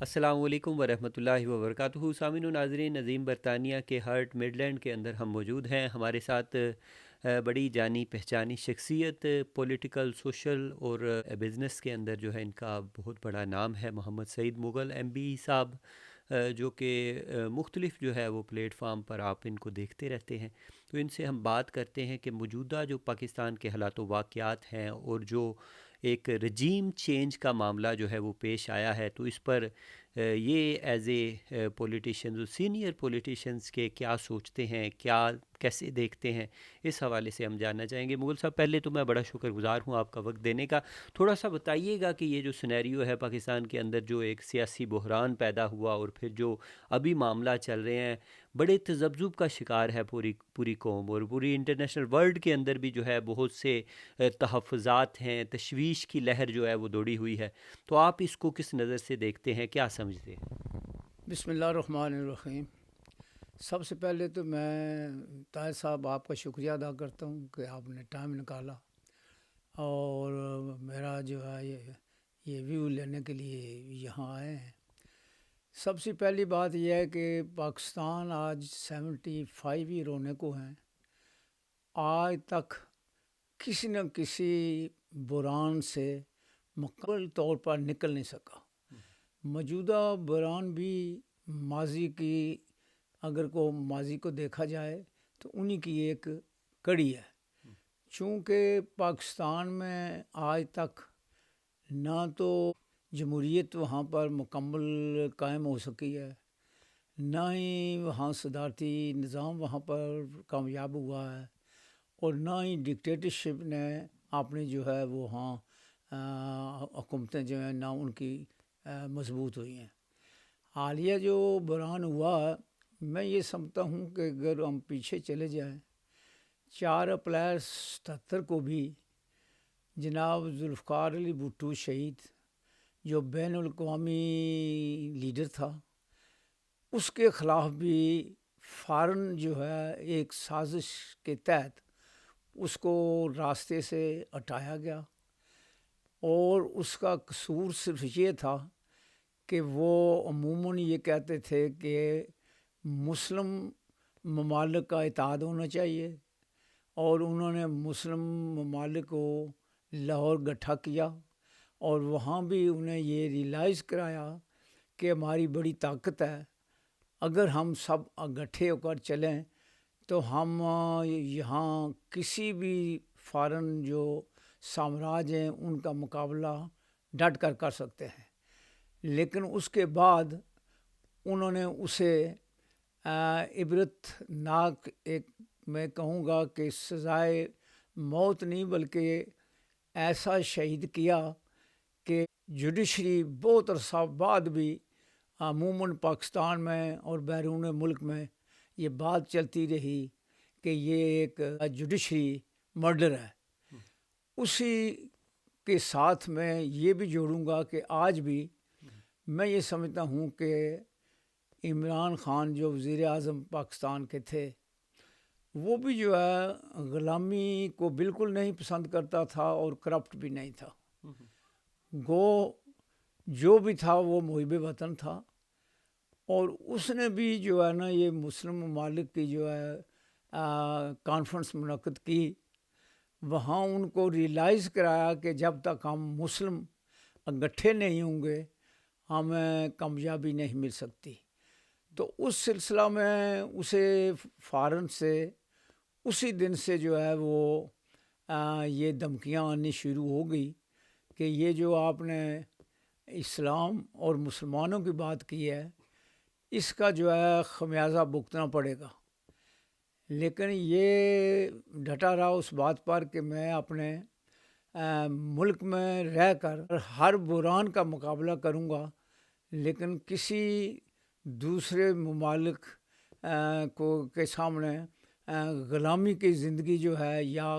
السلام علیکم ورحمۃ اللہ وبرکاتہ، سامعین و ناظرین، نظیم برطانیہ کے ہارٹ مڈ لینڈ کے اندر ہم موجود ہیں۔ ہمارے ساتھ بڑی جانی پہچانی شخصیت، پولیٹیکل، سوشل اور بزنس کے اندر جو ہے ان کا بہت بڑا نام ہے، محمد سعید مغل ایم بی صاحب، جو کہ مختلف جو ہے وہ پلیٹ فارم پر آپ ان کو دیکھتے رہتے ہیں۔ تو ان سے ہم بات کرتے ہیں کہ موجودہ جو پاکستان کے حالات و واقعات ہیں اور جو ایک رجیم چینج کا معاملہ جو ہے وہ پیش آیا ہے، تو اس پر یہ as a politicians, senior politicians کے کیا سوچتے ہیں، کیا کیسے دیکھتے ہیں، اس حوالے سے ہم جاننا چاہیں گے۔ مغل صاحب، پہلے تو میں بڑا شکر گزار ہوں آپ کا وقت دینے کا۔ تھوڑا سا بتائیے گا کہ یہ جو سینیریو ہے پاکستان کے اندر، جو ایک سیاسی بحران پیدا ہوا اور پھر جو ابھی معاملہ چل رہے ہیں، بڑے تذبذب کا شکار ہے پوری قوم، اور پوری انٹرنیشنل ورلڈ کے اندر بھی جو ہے بہت سے تحفظات ہیں، تشویش کی لہر جو ہے وہ دوڑی ہوئی ہے۔ تو آپ اس کو کس نظر سے دیکھتے ہیں، کیا سمجھتے ہیں؟ بسم اللہ الرحمن الرحیم۔ سب سے پہلے تو میں طاہر صاحب آپ کا شکریہ ادا کرتا ہوں کہ آپ نے ٹائم نکالا اور میرا جو ہے یہ ویو لینے کے لیے یہاں آئے ہیں۔ سب سے پہلی بات یہ ہے کہ پاکستان آج 75 ہی رونے کو ہیں۔ آج تک کسی نہ کسی بحران سے مکمل طور پر نکل نہیں سکا۔ موجودہ بحران بھی ماضی کی اگر ماضی کو دیکھا جائے تو انہی کی ایک کڑی ہے، چونکہ پاکستان میں آج تک نہ تو جمہوریت وہاں پر مکمل قائم ہو سکی ہے، نہ ہی وہاں صدارتی نظام وہاں پر کامیاب ہوا ہے، اور نہ ہی ڈکٹیٹرشپ نے اپنی جو ہے وہاں حکومتیں جو ہیں نہ ان کی مضبوط ہوئی ہیں۔ حالیہ جو بحران ہوا، میں یہ سمجھتا ہوں کہ اگر ہم پیچھے چلے جائیں، 4 اپریل 77 کو بھی جناب ذوالفقار علی بھٹو شہید، جو بین الاقوامی لیڈر تھا، اس کے خلاف بھی فوراً جو ہے ایک سازش کے تحت اس کو راستے سے ہٹایا گیا، اور اس کا قصور صرف یہ تھا کہ وہ عموماً یہ کہتے تھے کہ مسلم ممالک کا اتحاد ہونا چاہیے، اور انہوں نے مسلم ممالک کو لاہور گٹھا کیا، اور وہاں بھی انہیں یہ ریئلائز کرایا کہ ہماری بڑی طاقت ہے، اگر ہم سب اکٹھے ہو کر چلیں تو ہم یہاں کسی بھی فارن جو سامراج ہیں ان کا مقابلہ ڈٹ کر سکتے ہیں۔ لیکن اس کے بعد انہوں نے اسے عبرت ناک، ایک میں کہوں گا کہ سزائے موت نہیں بلکہ ایسا شہید کیا کہ جوڈیشری بہت عرصہ بعد بھی عموماً پاکستان میں اور بیرون ملک میں یہ بات چلتی رہی کہ یہ ایک جوڈیشری مرڈر ہے۔ اسی کے ساتھ میں یہ بھی جوڑوں گا کہ آج بھی میں یہ سمجھتا ہوں کہ عمران خان جو وزیر اعظم پاکستان کے تھے، وہ بھی جو ہے غلامی کو بالکل نہیں پسند کرتا تھا اور کرپٹ بھی نہیں تھا۔ گو جو بھی تھا وہ محب وطن تھا، اور اس نے بھی جو ہے نا یہ مسلم ممالک کی جو ہے کانفرنس منعقد کی، وہاں ان کو ریئلائز کرایا کہ جب تک ہم مسلم اکٹھے نہیں ہوں گے ہمیں کامیابی نہیں مل سکتی۔ تو اس سلسلہ میں اسے فارن سے اسی دن سے جو ہے وہ یہ دھمکیاں آنی شروع ہو گئی کہ یہ جو آپ نے اسلام اور مسلمانوں کی بات کی ہے، اس کا جو ہے خمیازہ بھگتنا پڑے گا۔ لیکن یہ ڈٹا رہا اس بات پر کہ میں اپنے ملک میں رہ کر ہر بحران کا مقابلہ کروں گا، لیکن کسی دوسرے ممالک کے سامنے غلامی کی زندگی جو ہے یا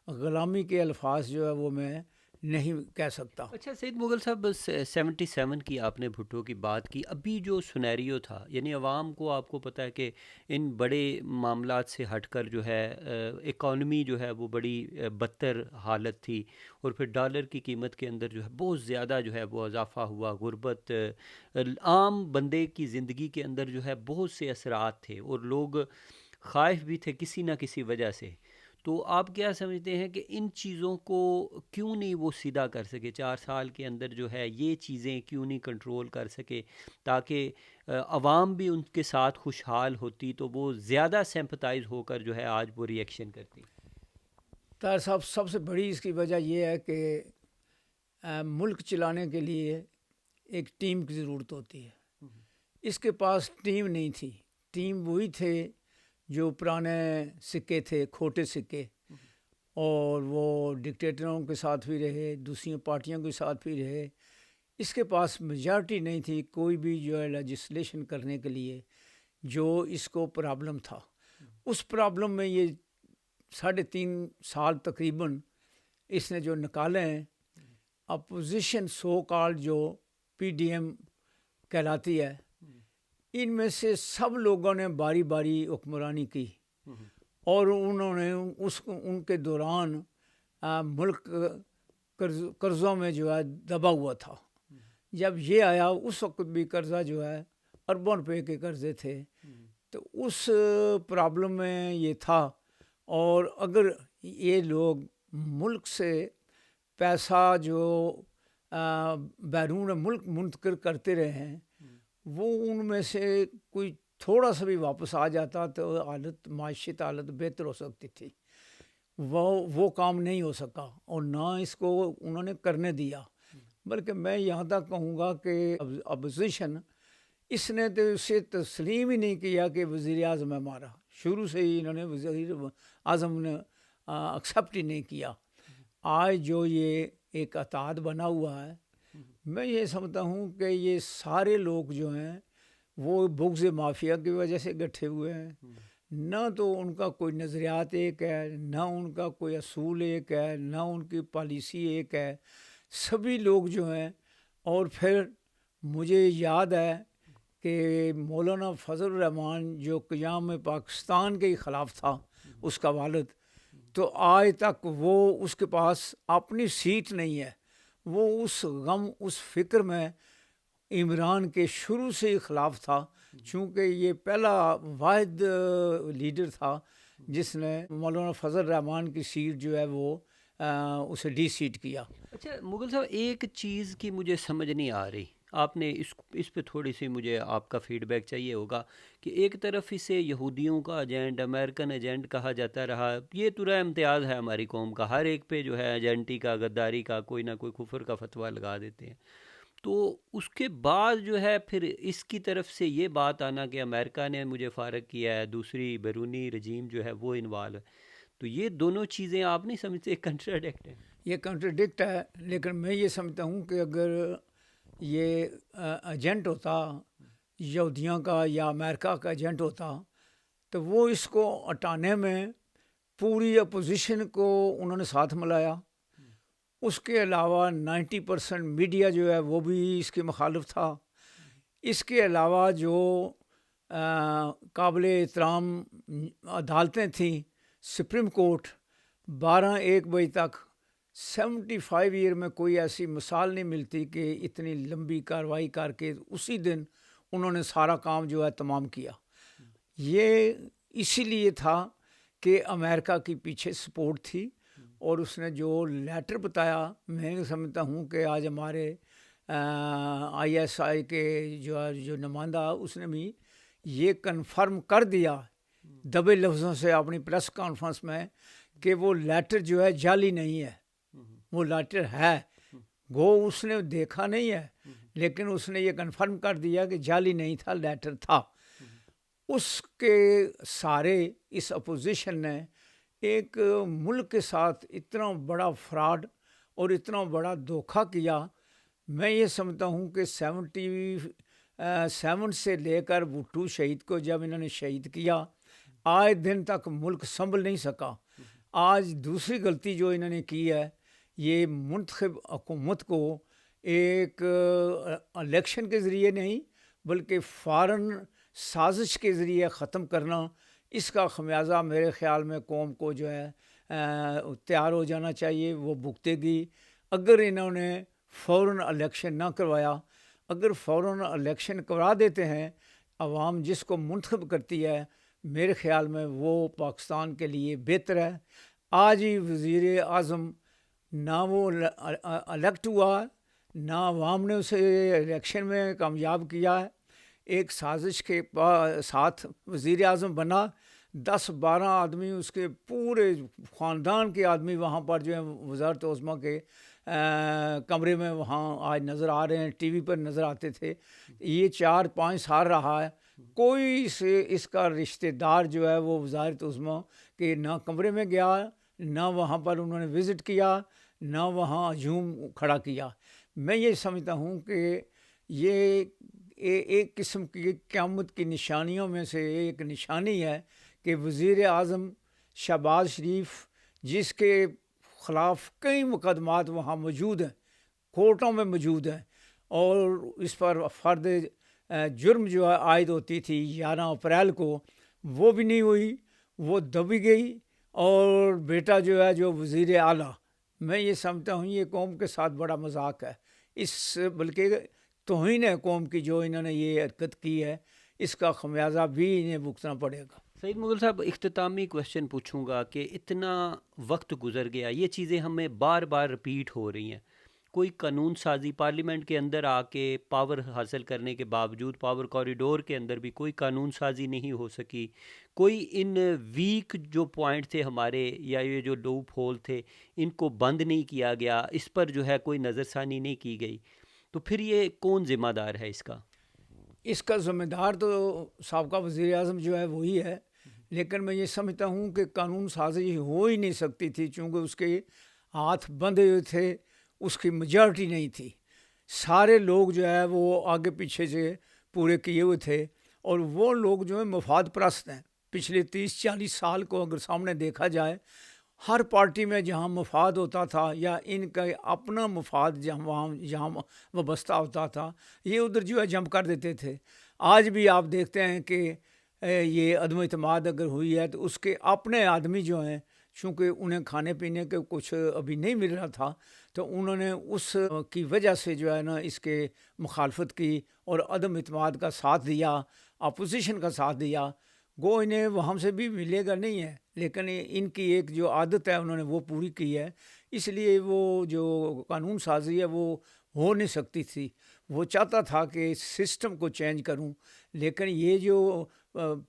غلامی کے الفاظ جو ہے وہ میں نہیں کہہ سکتا۔ اچھا سید مغل صاحب، 77 کی آپ نے بھٹو کی بات کی، ابھی جو سنیریو تھا یعنی عوام کو، آپ کو پتہ ہے کہ ان بڑے معاملات سے ہٹ کر جو ہے اکانومی جو ہے وہ بڑی بدتر حالت تھی، اور پھر ڈالر کی قیمت کے اندر جو ہے بہت زیادہ جو ہے وہ اضافہ ہوا، غربت، عام بندے کی زندگی کے اندر جو ہے بہت سے اثرات تھے، اور لوگ خائف بھی تھے کسی نہ کسی وجہ سے۔ تو آپ کیا سمجھتے ہیں کہ ان چیزوں کو کیوں نہیں وہ سیدھا کر سکے 4 سال کے اندر، جو ہے یہ چیزیں کیوں نہیں کنٹرول کر سکے، تاکہ عوام بھی ان کے ساتھ خوشحال ہوتی تو وہ زیادہ سمپتائز ہو کر جو ہے آج وہ ری ایکشن کرتی؟ طاہر صاحب، سب سے بڑی اس کی وجہ یہ ہے کہ ملک چلانے کے لیے ایک ٹیم کی ضرورت ہوتی ہے۔ اس کے پاس ٹیم نہیں تھی۔ ٹیم وہی تھے جو پرانے سکے تھے، کھوٹے سکے، اور وہ ڈکٹیٹروں کے ساتھ بھی رہے، دوسری پارٹیوں کے ساتھ بھی رہے۔ اس کے پاس میجارٹی نہیں تھی کوئی بھی جو ہے لیجسلیشن کرنے کے لیے، جو اس کو پرابلم تھا۔ اس پرابلم میں یہ 3.5 سال تقریباً اس نے جو نکالے ہیں، اپوزیشن سو کال جو پی ڈی ایم کہلاتی ہے، ان میں سے سب لوگوں نے باری باری حکمرانی کی، اور انہوں نے ان کے دوران ملک قرضوں میں جو ہے دبا ہوا تھا۔ جب یہ آیا اس وقت بھی قرضہ جو ہے اربوں روپے کے قرضے تھے، تو اس پرابلم میں یہ تھا۔ اور اگر یہ لوگ ملک سے پیسہ جو بیرون ملک منتقل کرتے رہے ہیں، وہ ان میں سے کوئی تھوڑا سا بھی واپس آ جاتا تو معاشیت حالت بہتر ہو سکتی تھی۔ وہ کام نہیں ہو سکا، اور نہ اس کو انہوں نے کرنے دیا۔ بلکہ میں یہاں تک کہوں گا کہ اپوزیشن اس نے تو اسے تسلیم ہی نہیں کیا کہ وزیر اعظم ہے ہمارا۔ شروع سے ہی انہوں نے وزیر اعظم نے ایکسیپٹ ہی نہیں کیا۔ آج جو یہ ایک اتحاد بنا ہوا ہے، میں یہ سمجھتا ہوں کہ یہ سارے لوگ جو ہیں وہ بغض مافیا کی وجہ سے گٹھے ہوئے ہیں۔ نہ تو ان کا کوئی نظریات ایک ہے، نہ ان کا کوئی اصول ایک ہے، نہ ان کی پالیسی ایک ہے۔ سبھی لوگ جو ہیں، اور پھر مجھے یاد ہے کہ مولانا فضل الرحمان جو قیام پاکستان کے خلاف تھا، اس کا والد، تو آج تک وہ اس کے پاس اپنی سیٹ نہیں ہے۔ وہ اس غم، اس فکر میں عمران کے شروع سے ہی خلاف تھا، چونکہ یہ پہلا واحد لیڈر تھا جس نے مولانا فضل الرحمان کی سیٹ جو ہے وہ اسے ڈی سیٹ کیا۔ اچھا مغل صاحب، ایک چیز کی مجھے سمجھ نہیں آ رہی، آپ نے اس پہ تھوڑی سی مجھے آپ کا فیڈ بیک چاہیے ہوگا، کہ ایک طرف اسے یہودیوں کا ایجنٹ، امریکن ایجنٹ کہا جاتا رہا، یہ ترا امتیاز ہے ہماری قوم کا، ہر ایک پہ جو ہے ایجنٹی کا، غداری کا، کوئی نہ کوئی کفر کا فتویٰ لگا دیتے ہیں۔ تو اس کے بعد جو ہے پھر اس کی طرف سے یہ بات آنا کہ امریکہ نے مجھے فارغ کیا ہے، دوسری بیرونی رجیم جو ہے وہ انوالو ہے، تو یہ دونوں چیزیں آپ نہیں سمجھتے کنٹراڈکٹ ہیں؟ یہ کنٹراڈکٹ ہے، لیکن میں یہ سمجھتا ہوں کہ اگر یہ ایجنٹ ہوتا یہودیوں کا یا امریکہ کا ایجنٹ ہوتا، تو وہ اس کو ہٹانے میں پوری اپوزیشن کو انہوں نے ساتھ ملایا۔ اس کے علاوہ 90% میڈیا جو ہے وہ بھی اس کے مخالف تھا۔ اس کے علاوہ جو قابل احترام عدالتیں تھیں، سپریم کورٹ 12-1 بجے تک، 75 ایئر میں کوئی ایسی مثال نہیں ملتی کہ اتنی لمبی کارروائی کر کے اسی دن انہوں نے سارا کام جو ہے تمام کیا۔ یہ اسی لیے تھا کہ امریکہ کی پیچھے سپورٹ تھی، اور اس نے جو لیٹر بتایا، میں سمجھتا ہوں کہ آج ہمارے ISI کے جو نمائندہ، اس نے بھی یہ کنفرم کر دیا دبے لفظوں سے اپنی پریس کانفرنس میں کہ وہ لیٹر جو ہے جعلی نہیں ہے، وہ لیٹر ہے۔ گو اس نے دیکھا نہیں ہے، لیکن اس نے یہ کنفرم کر دیا کہ جعلی نہیں تھا، لیٹر تھا۔ اس کے سارے اس اپوزیشن نے ایک ملک کے ساتھ اتنا بڑا فراڈ اور اتنا بڑا دھوکہ کیا۔ میں یہ سمجھتا ہوں کہ 77 سے لے کر بھٹو شہید کو جب انہوں نے شہید کیا، آج دن تک ملک سنبھل نہیں سکا۔ آج دوسری غلطی جو انہوں نے کی ہے، یہ منتخب حکومت کو ایک الیکشن کے ذریعے نہیں بلکہ فوراً سازش کے ذریعے ختم کرنا، اس کا خمیازہ میرے خیال میں قوم کو جو ہے تیار ہو جانا چاہیے، وہ بھگتے گی۔ اگر انہوں نے فوراً الیکشن نہ کروایا، اگر فوراً الیکشن کروا دیتے ہیں، عوام جس کو منتخب کرتی ہے، میرے خیال میں وہ پاکستان کے لیے بہتر ہے۔ آج ہی وزیر اعظم نہ وہ الیکٹ ہوا، نہ عوام نے اسے الیکشن میں کامیاب کیا ہے، ایک سازش کے ساتھ وزیر اعظم بنا، 10-12 آدمی اس کے پورے خاندان کے آدمی وہاں پر جو ہے وزارت عظمیٰ کے کمرے میں وہاں آج نظر آ رہے ہیں، ٹی وی پر نظر آتے تھے۔ یہ 4-5 سال رہا ہے، کوئی سے اس کا رشتہ دار جو ہے وہ وزارت عظمیٰ کے نہ کمرے میں گیا، نہ وہاں پر انہوں نے وزٹ کیا، نہ وہاں ہجوم کھڑا کیا۔ میں یہ سمجھتا ہوں کہ یہ ایک قسم کی قیامت کی نشانیوں میں سے ایک نشانی ہے کہ وزیر اعظم شہباز شریف، جس کے خلاف کئی مقدمات وہاں موجود ہیں، کورٹوں میں موجود ہیں، اور اس پر فرد جرم جو ہے عائد ہوتی تھی 11 اپریل کو، وہ بھی نہیں ہوئی، وہ دبی گئی، اور بیٹا جو ہے جو وزیر اعلیٰ، میں یہ سمجھتا ہوں یہ قوم کے ساتھ بڑا مذاق ہے، اس بلکہ توہین ہے قوم کی جو انہوں نے یہ حرکت کی ہے، اس کا خمیازہ بھی انہیں بھگتنا پڑے گا۔ سعید مغل صاحب، اختتامی کوشچن پوچھوں گا کہ اتنا وقت گزر گیا، یہ چیزیں ہمیں بار بار رپیٹ ہو رہی ہیں، کوئی قانون سازی پارلیمنٹ کے اندر آ کے پاور حاصل کرنے کے باوجود پاور کوریڈور کے اندر بھی کوئی قانون سازی نہیں ہو سکی، کوئی ان ویک جو پوائنٹ تھے ہمارے یا یہ جو لوپ ہول تھے ان کو بند نہیں کیا گیا، اس پر جو ہے کوئی نظر ثانی نہیں کی گئی، تو پھر یہ کون ذمہ دار ہے اس کا؟ اس کا ذمہ دار تو سابقہ وزیر اعظم جو ہے وہی ہے، لیکن میں یہ سمجھتا ہوں کہ قانون سازی ہو ہی نہیں سکتی تھی، چونکہ اس کے ہاتھ بندھے ہوئے تھے، اس کی میجارٹی نہیں تھی، سارے لوگ جو ہے وہ آگے پیچھے سے پورے کیے ہوئے تھے، اور وہ لوگ جو ہیں مفاد پرست ہیں۔ پچھلے 30-40 سال کو اگر سامنے دیکھا جائے، ہر پارٹی میں جہاں مفاد ہوتا تھا یا ان کا اپنا مفاد جہاں وابستہ ہوتا تھا، یہ ادھر جو ہے جمپ کر دیتے تھے۔ آج بھی آپ دیکھتے ہیں کہ یہ عدم اعتماد اگر ہوئی ہے تو اس کے اپنے آدمی جو ہیں، چونکہ انہیں کھانے پینے کے کچھ ابھی نہیں مل رہا تھا، تو انہوں نے اس کی وجہ سے جو ہے نا اس کے مخالفت کی اور عدم اعتماد کا ساتھ دیا، اپوزیشن کا ساتھ دیا۔ گو انہیں وہاں سے بھی ملے گا نہیں ہے، لیکن ان کی ایک جو عادت ہے انہوں نے وہ پوری کی ہے، اس لیے وہ جو قانون سازی ہے وہ ہو نہیں سکتی تھی۔ وہ چاہتا تھا کہ سسٹم کو چینج کروں، لیکن یہ جو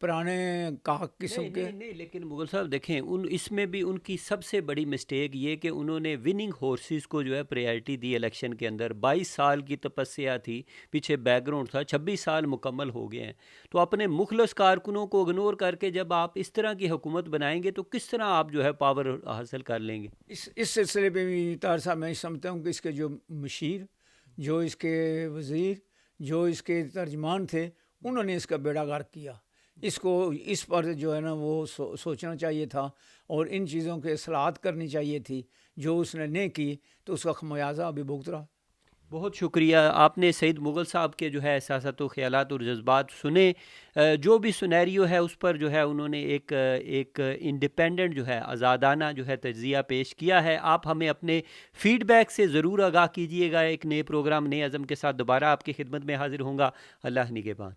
پرانے کاک قسم کے نہیں، لیکن مغل صاحب دیکھیں، اس میں بھی ان کی سب سے بڑی مسٹیک یہ کہ انہوں نے وننگ ہورسز کو جو ہے پریارٹی دی الیکشن کے اندر۔ 22 سال کی تپسیا تھی، پیچھے بیک گراؤنڈ تھا، 26 سال مکمل ہو گئے ہیں، تو اپنے مخلص کارکنوں کو اگنور کر کے جب آپ اس طرح کی حکومت بنائیں گے تو کس طرح آپ جو ہے پاور حاصل کر لیں گے؟ اس سلسلے پہ بھی طاہر صاحب میں سمجھتا ہوں کہ اس کے جو مشیر، جو اس کے وزیر، جو اس کے ترجمان تھے، انہوں نے اس کا بیڑا غرق کیا۔ اس کو اس پر جو ہے نا وہ سوچنا چاہیے تھا اور ان چیزوں کے اصلاحات کرنی چاہیے تھی، جو اس نے نہیں کی تو اس کا خمیازہ ابھی بھگت رہا۔ بہت شکریہ، آپ نے سعید مغل صاحب کے جو ہے احساسات و خیالات اور جذبات سنے، جو بھی سنیریو ہے اس پر جو ہے انہوں نے ایک انڈیپینڈنٹ جو ہے آزادانہ جو ہے تجزیہ پیش کیا ہے۔ آپ ہمیں اپنے فیڈ بیک سے ضرور آگاہ کیجیے گا۔ ایک نئے پروگرام، نئے عزم کے ساتھ دوبارہ آپ کی خدمت میں حاضر ہوں گا۔ اللہ نگہبان۔